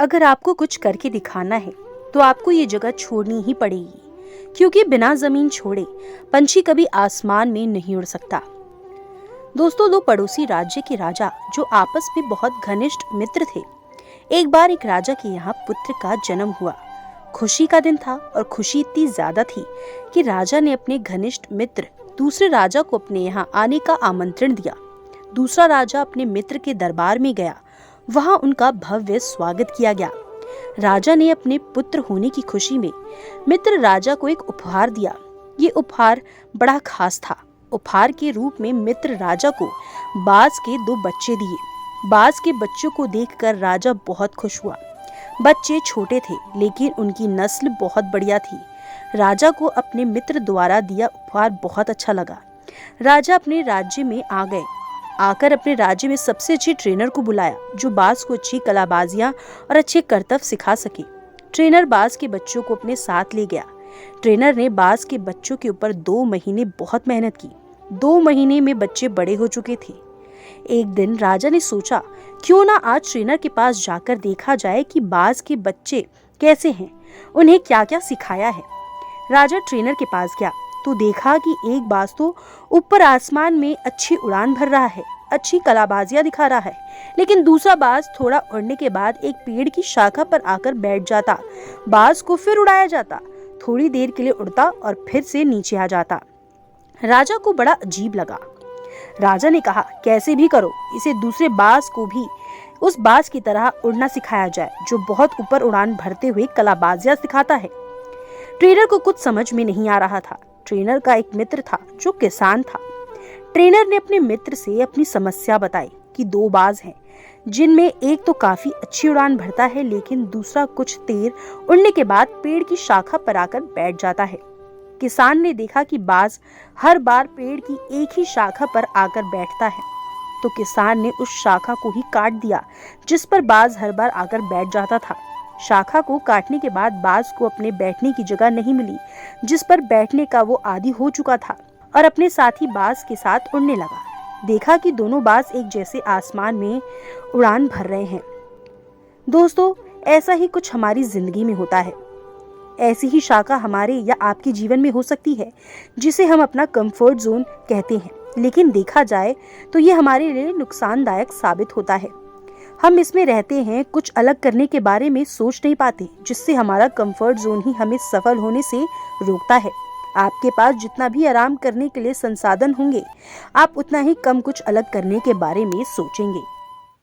अगर आपको कुछ करके दिखाना है तो आपको ये जगह छोड़नी ही पड़ेगी, क्योंकि बिना जमीन छोड़े पंछी कभी आसमान में नहीं उड़ सकता। दोस्तों, दो पड़ोसी राज्य के राजा जो आपस में बहुत घनिष्ठ मित्र थे। एक बार एक राजा के यहाँ पुत्र का जन्म हुआ। खुशी का दिन था और खुशी इतनी ज्यादा थी कि राजा ने अपने घनिष्ठ मित्र दूसरे राजा को अपने यहाँ आने का आमंत्रण दिया। दूसरा राजा अपने मित्र के दरबार में गया। वहां उनका भव्य स्वागत किया गया। राजा ने अपने पुत्र होने की खुशी में मित्र राजा को एक उपहार दिया। ये उपहार बड़ा खास था। उपहार के रूप में मित्र राजा को बाज के 2 बच्चे दिए। बाज के बच्चों को देखकर राजा बहुत खुश हुआ। बच्चे छोटे थे लेकिन उनकी नस्ल बहुत बढ़िया थी। राजा को अपने मित्र द्वारा दिया उपहार बहुत अच्छा लगा। राजा अपने राज्य में आ गए। आकर अपने राज्य में सबसे अच्छे ट्रेनर को बुलाया जो बाज को अच्छी कलाबाजियां और अच्छे करतब सिखा सके। ट्रेनर बाज के बच्चों को अपने साथ ले गया। ट्रेनर ने बाज के बच्चों के ऊपर 2 महीने बहुत मेहनत की। 2 महीने में बच्चे बड़े हो चुके थे। एक दिन राजा ने सोचा, क्यों ना आज ट्रेनर के पास जाकर देखा जाए कि बाज के बच्चे कैसे हैं, उन्हें क्या क्या सिखाया है। राजा ट्रेनर के पास गया तो देखा कि एक बाज तो ऊपर आसमान में अच्छी उड़ान भर रहा है, अच्छी कलाबाजियां दिखा रहा है, लेकिन दूसरा बाज थोड़ा उड़ने के बाद एक पेड़ की शाखा पर आकर बैठ जाता। बाज को फिर उड़ाया जाता, थोड़ी देर के लिए उड़ता और फिर से नीचे आ जाता। राजा को बड़ा अजीब लगा। राजा ने कहा, कैसे भी करो इसे दूसरे बाज को भी उस बाज की तरह उड़ना सिखाया जाए जो बहुत ऊपर उड़ान भरते हुए कलाबाजियां सिखाता है। ट्रेनर को कुछ समझ में नहीं आ रहा था। ट्रेनर का एक मित्र था जो किसान था। ट्रेनर ने अपने मित्र से अपनी समस्या बताई कि 2 बाज हैं जिनमें एक तो काफी अच्छी उड़ान भरता है लेकिन दूसरा कुछ देर उड़ने के बाद पेड़ की शाखा पर आकर बैठ जाता है। किसान ने देखा कि बाज हर बार पेड़ की एक ही शाखा पर आकर बैठता है, तो किसान ने उस शाखा को ही काट दिया जिस पर बाज हर बार आकर बैठ जाता था। शाखा को काटने के बाद बाज को अपने बैठने की जगह नहीं मिली जिस पर बैठने का वो आदी हो चुका था और अपने साथी बाज के साथ उड़ने लगा। देखा कि दोनों बाज एक जैसे आसमान में उड़ान भर रहे हैं। दोस्तों, ऐसा ही कुछ हमारी जिंदगी में होता है। ऐसी ही शाखा हमारे या आपके जीवन में हो सकती है जिसे हम अपना कंफर्ट जोन कहते हैं, लेकिन देखा जाए तो ये हमारे लिए नुकसानदायक साबित होता है। हम इसमें रहते हैं, कुछ अलग करने के बारे में सोच नहीं पाते, जिससे हमारा कंफर्ट जोन ही हमें सफल होने से रोकता है। आपके पास जितना भी आराम करने के लिए संसाधन होंगे, आप उतना ही कम कुछ अलग करने के बारे में सोचेंगे।